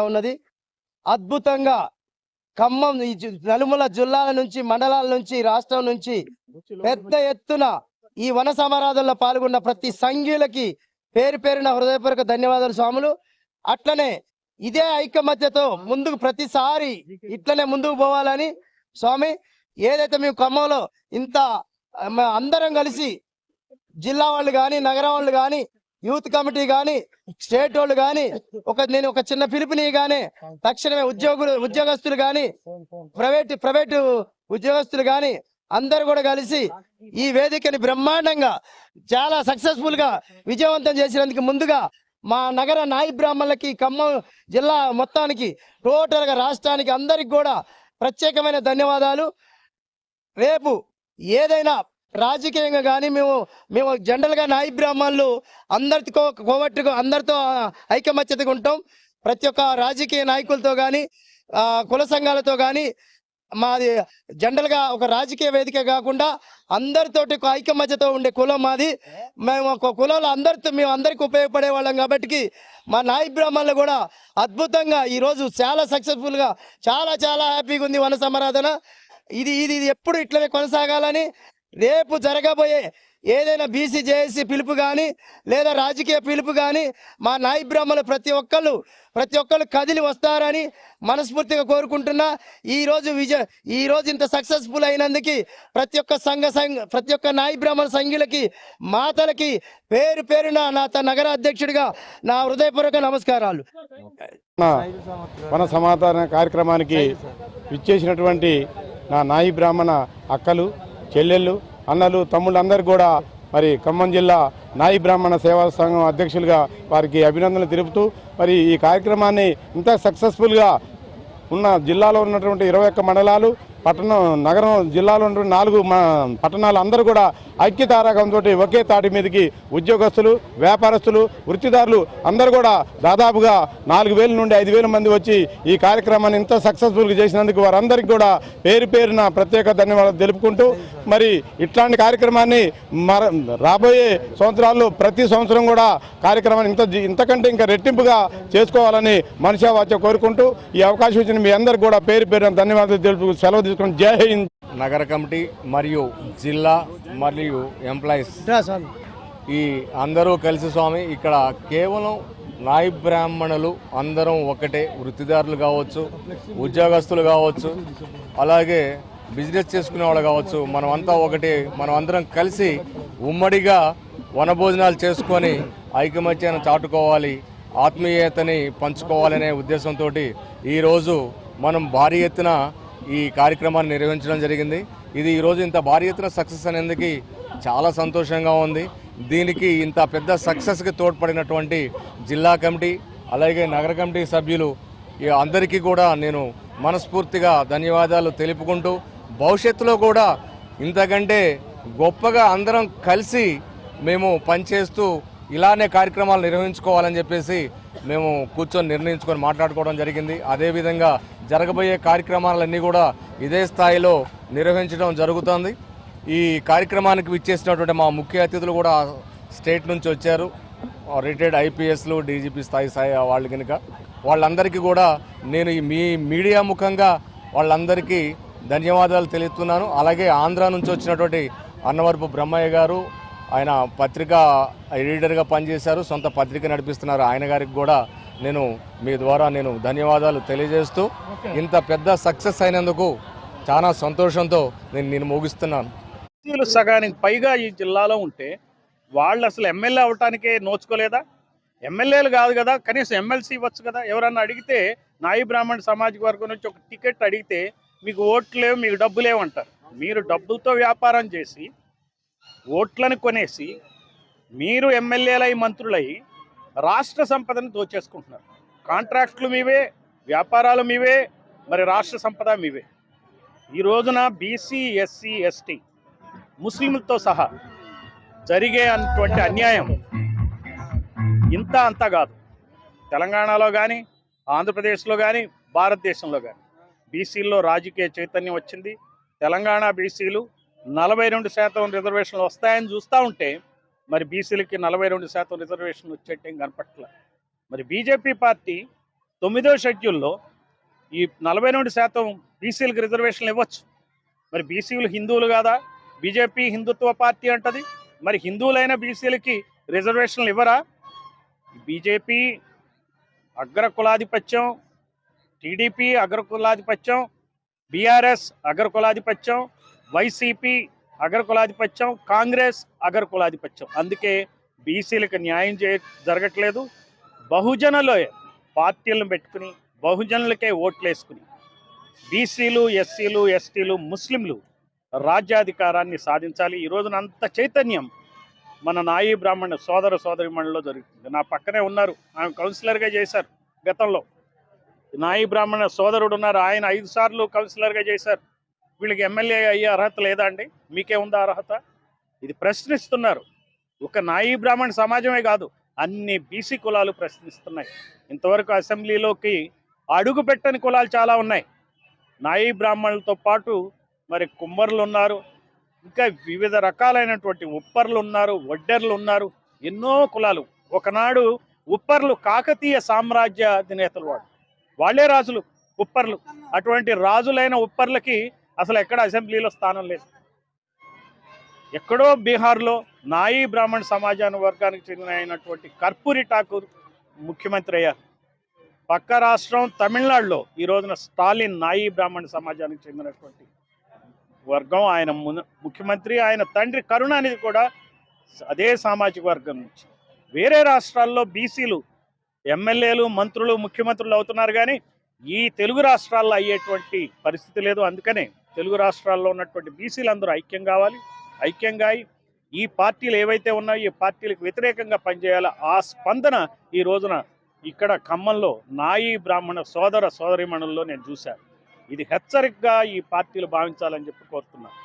ఉన్నది అద్భుతంగా ఖమ్మం నలుమూల జిల్లాల నుంచి మండలాల నుంచి రాష్ట్రం నుంచి పెద్ద ఎత్తున ఈ వన సమారాధనలో పాల్గొన్న ప్రతి సంఘీయులకి పేరు పేరున హృదయపూర్వక ధన్యవాదాలు స్వాములు. అట్లనే ఇదే ఐకమత్యతో ముందుకు ప్రతిసారి ఇట్లనే ముందుకు పోవాలని స్వామి, ఏదైతే మేము ఖమ్మంలో ఇంత అందరం కలిసి జిల్లా వాళ్ళు కానీ నగరం వాళ్ళు కానీ యూత్ కమిటీ కానీ స్టేట్ వాళ్ళు కానీ నేను ఒక చిన్న పిలుపుని కానీ తక్షణమే ఉద్యోగస్తులు కానీ ప్రైవేటు ఉద్యోగస్తులు కానీ అందరూ కూడా కలిసి ఈ వేదికని బ్రహ్మాండంగా చాలా సక్సెస్ఫుల్ గా విజయవంతం చేసినందుకు ముందుగా మా నగర నాయి బ్రాహ్మణులకి ఖమ్మం జిల్లా మొత్తానికి టోటల్ గా రాష్ట్రానికి అందరికి కూడా ప్రత్యేకమైన ధన్యవాదాలు. రేపు ఏదైనా రాజకీయంగా కానీ మేము జనరల్ గా నాయి బ్రాహ్మణులు అందరితో కోవట్టుగా అందరితో ఐకమత్యతగా ఉంటాం. ప్రతి ఒక్క రాజకీయ నాయకులతో కానీ కుల సంఘాలతో కానీ మాది జనరల్ గా ఒక రాజకీయ వేదిక కాకుండా అందరితోటి ఐకమత్యతో ఉండే కులం మాది. మేము ఒక కులంలో మేము అందరికి ఉపయోగపడే వాళ్ళం కాబట్టి మా నాయి బ్రాహ్మణులు కూడా అద్భుతంగా ఈరోజు చాలా సక్సెస్ఫుల్ గా చాలా చాలా హ్యాపీగా ఉంది వన సమారాధన. ఇది ఎప్పుడు ఇట్లనే కొనసాగాలని రేపు జరగబోయే ఏదైనా బీసీ జేఏసీ పిలుపు కానీ లేదా రాజకీయ పిలుపు కానీ మా నాయి బ్రాహ్మణులు ప్రతి ఒక్కళ్ళు కదిలి వస్తారని మనస్ఫూర్తిగా కోరుకుంటున్నా. ఈ రోజు ఇంత సక్సెస్ఫుల్ అయినందుకు ప్రతి ఒక్క నాయి బ్రాహ్మణ సంఘులకి మాతలకి పేరు పేరున నా నగర అధ్యక్షుడిగా నా హృదయపూర్వక నమస్కారాలు. వన సమాధాన కార్యక్రమానికి విచ్చేసినటువంటి నా నాయి బ్రాహ్మణ అక్కలు, చెల్లెళ్ళు, అన్నలు, తమ్ముళ్ళు అందరూ కూడా మరి ఖమ్మం జిల్లా నాయి బ్రాహ్మణ సేవా సంఘం అధ్యక్షులుగా వారికి అభినందనలు తెలుపుతూ మరి ఈ కార్యక్రమాన్ని ఇంత సక్సెస్ఫుల్గా ఉన్న జిల్లాలో ఉన్నటువంటి 21 మండలాలు నగరం జిల్లాలో ఉన్న 4 పట్టణాలు అందరూ కూడా ఐక్యతారకంతో ఒకే తాటి మీదకి ఉద్యోగస్తులు, వ్యాపారస్తులు, వృత్తిదారులు అందరూ కూడా దాదాపుగా 4000 నుండి 5000 మంది వచ్చి ఈ కార్యక్రమాన్ని ఇంత సక్సెస్ఫుల్గా చేసినందుకు వారందరికీ కూడా పేరు పేరున ప్రత్యేక ధన్యవాదాలు తెలుపుకుంటూ మరి ఇట్లాంటి కార్యక్రమాన్ని రాబోయే సంవత్సరాల్లో ప్రతి సంవత్సరం కూడా కార్యక్రమాన్ని ఇంతకంటే ఇంకా రెట్టింపుగా చేసుకోవాలని మనసా వాచ కోరుకుంటూ ఈ అవకాశం ఇచ్చిన మీ అందరికీ కూడా పేరు పేరున ధన్యవాదాలు తెలుపు సెలవు. జై హింద్. నగర కమిటీ మరియు జిల్లా మరియు ఎంప్లాయీస్ ఈ అందరూ కలిసి స్వామి ఇక్కడ కేవలం నాయి బ్రాహ్మణులు అందరం ఒకటే, వృత్తిదారులు కావచ్చు, ఉద్యోగస్తులు కావచ్చు, అలాగే బిజినెస్ చేసుకునే వాళ్ళు కావచ్చు, మనమంతా ఒకటే. మనం అందరం కలిసి ఉమ్మడిగా వనభోజనాలు చేసుకొని ఐకమత్యాన్ని చాటుకోవాలి, ఆత్మీయతని పంచుకోవాలనే ఉద్దేశంతో ఈరోజు మనం భారీ ఎత్తున ఈ కార్యక్రమాన్ని నిర్వహించడం జరిగింది. ఇది ఈరోజు ఇంత భారీ ఎత్తున సక్సెస్ అనేందుకు చాలా సంతోషంగా ఉంది. దీనికి ఇంత పెద్ద సక్సెస్కి తోడ్పడినటువంటి జిల్లా కమిటీ అలాగే నగర కమిటీ సభ్యులు అందరికీ కూడా నేను మనస్ఫూర్తిగా ధన్యవాదాలు తెలుపుకుంటూ భవిష్యత్తులో కూడా ఇంతకంటే గొప్పగా అందరం కలిసి మేము పనిచేస్తూ ఇలానే కార్యక్రమాలు నిర్వహించుకోవాలని చెప్పేసి మేము కూర్చొని నిర్ణయించుకొని మాట్లాడుకోవడం జరిగింది. అదేవిధంగా జరగబోయే కార్యక్రమాలన్నీ కూడా ఇదే స్థాయిలో నిర్వహించడం జరుగుతుంది. ఈ కార్యక్రమానికి విచ్చేసినటువంటి మా ముఖ్య అతిథులు కూడా స్టేట్ నుంచి వచ్చారు, రిటైర్డ్ ఐపీఎస్లు, డీజీపీ స్థాయి వాళ్ళు కనుక వాళ్ళందరికీ కూడా నేను మీ మీడియా ముఖంగా వాళ్ళందరికీ ధన్యవాదాలు తెలుపుతున్నాను. అలాగే ఆంధ్ర నుంచి వచ్చినటువంటి అన్నవరపు బ్రహ్మయ్య గారు, ఆయన పత్రికా ఎడిటర్గా పనిచేశారు, సొంత పత్రిక నడిపిస్తున్నారు. ఆయన గారికి కూడా మీ ద్వారా ధన్యవాదాలు తెలియజేస్తూ ఇంత పెద్ద సక్సెస్ అయినందుకు చాలా సంతోషంతో నేను ముగిస్తున్నాను. సగానికి పైగా ఈ జిల్లాలో ఉంటే వాళ్ళు అసలు ఎమ్మెల్యే అవటానికే నోచుకోలేదా? ఎమ్మెల్యేలు కాదు కదా, కనీసం ఎమ్మెల్సీ ఇవ్వచ్చు కదా. ఎవరన్నా అడిగితే నాయి బ్రాహ్మణ సామాజిక వర్గం నుంచి ఒక టికెట్ అడిగితే మీకు ఓట్లు లేవు, మీకు డబ్బు లేవంటారు. మీరు డబ్బులతో వ్యాపారం చేసి ఓట్లను కొనేసి మీరు ఎమ్మెల్యేలై మంత్రులై రాష్ట్ర సంపదను దోచేసుకుంటున్నారు. కాంట్రాక్టులు మీవే, వ్యాపారాలు మీవే, మరి రాష్ట్ర సంపద మీవే. ఈ రోజున బీసీ, ఎస్సీ, ఎస్టీ, ముస్లింలతో సహా జరిగే అటువంటి అన్యాయం ఇంత అంతా కాదు. తెలంగాణలో కానీ, ఆంధ్రప్రదేశ్లో కానీ, భారతదేశంలో కానీ బీసీల్లో రాజకీయ చైతన్యం వచ్చింది. తెలంగాణ బీసీలు 42% రిజర్వేషన్లు వస్తాయని చూస్తూ ఉంటే మరి బీసీలకి 42% రిజర్వేషన్ వచ్చేటేం కనపట్ల. మరి బీజేపీ పార్టీ 9వ షెడ్యూల్లో ఈ 42% బీసీలకు రిజర్వేషన్లు ఇవ్వచ్చు. మరి బీసీలు హిందువులు కాదా? బీజేపీ హిందుత్వ పార్టీ అంటది. మరి హిందువులైన బీసీలకి రిజర్వేషన్లు ఇవ్వరా? బీజేపీ అగ్రకులాధిపత్యం, టీడీపీ అగ్రకులాధిపత్యం, బీఆర్ఎస్ అగ్రకులాధిపత్యం, వైసీపీ అగ్రకులాధిపత్యం, కాంగ్రెస్ అగ్రకులాధిపత్యం. అందుకే బీసీలకు న్యాయం జరగట్లేదు. బహుజనులు పార్టీలను పెట్టుకుని బహుజనులకే ఓట్లేసుకుని బీసీలు, ఎస్సీలు, ఎస్టీలు, ముస్లింలు రాజ్యాధికారాన్ని సాధించాలి. ఈ రోజున అంత చైతన్యం మన నాయి బ్రాహ్మణ సోదర సోదరిమణుల్లో జరుగుతుంది. నా పక్కనే ఉన్నారు, ఆమె కౌన్సిలర్గా చేశారు గతంలో. నాయి బ్రాహ్మణ సోదరుడు ఉన్నారు, ఆయన 5 సార్లు కౌన్సిలర్గా చేశారు. వీళ్ళకి ఎమ్మెల్యే అయ్యే అర్హత లేదా అండి? మీకే ఉందా అర్హత? ఇది ప్రశ్నిస్తున్నారు. ఒక నాయి బ్రాహ్మణ సమాజమే కాదు, అన్ని బీసీ కులాలు ప్రశ్నిస్తున్నాయి. ఇంతవరకు అసెంబ్లీలోకి అడుగు పెట్టని కులాలు చాలా ఉన్నాయి. నాయి బ్రాహ్మణులతో పాటు మరి కుమ్మరులు ఉన్నారు, ఇంకా వివిధ రకాలైనటువంటి ఉప్పర్లు ఉన్నారు, వడ్డెర్లు ఉన్నారు, ఎన్నో కులాలు. ఒకనాడు ఉప్పర్లు కాకతీయ సామ్రాజ్య అధినేతలు, వాళ్ళే రాజులు ఉప్పర్లు. అటువంటి రాజులైన ఉప్పర్లకి అసలు ఎక్కడ అసెంబ్లీలో స్థానం లేదు. ఎక్కడో బీహార్లో నాయి బ్రాహ్మణ సమాజాన్ని వర్గానికి చెందినటువంటి కర్పూరి ఠాకూర్ ముఖ్యమంత్రి అయ్యారు. పక్క రాష్ట్రం తమిళనాడులో ఈ రోజున స్టాలిన్ నాయి బ్రాహ్మణ సమాజానికి చెందినటువంటి వర్గం, ఆయన ముఖ్యమంత్రి. ఆయన తండ్రి కరుణానిధి కూడా అదే సామాజిక వర్గం నుంచి. వేరే రాష్ట్రాల్లో బీసీలు ఎమ్మెల్యేలు, మంత్రులు, ముఖ్యమంత్రులు అవుతున్నారు, కానీ ఈ తెలుగు రాష్ట్రాల్లో అయ్యేటువంటి పరిస్థితి లేదు. అందుకనే తెలుగు రాష్ట్రాల్లో ఉన్నటువంటి బీసీలు అందరూ ఐక్యం కావాలి. ఐక్యంగా ఈ పార్టీలు ఏవైతే ఉన్నాయో ఈ పార్టీలకు వ్యతిరేకంగా పనిచేయాలి. ఆ స్పందన ఈ రోజున ఇక్కడ ఖమ్మంలో నాయి బ్రాహ్మణ సోదర సోదరీమణుల్లో నేను చూశాను. ఇది హెచ్చరికగా ఈ పార్టీలు భావించాలని చెప్పి కోరుతున్నాను.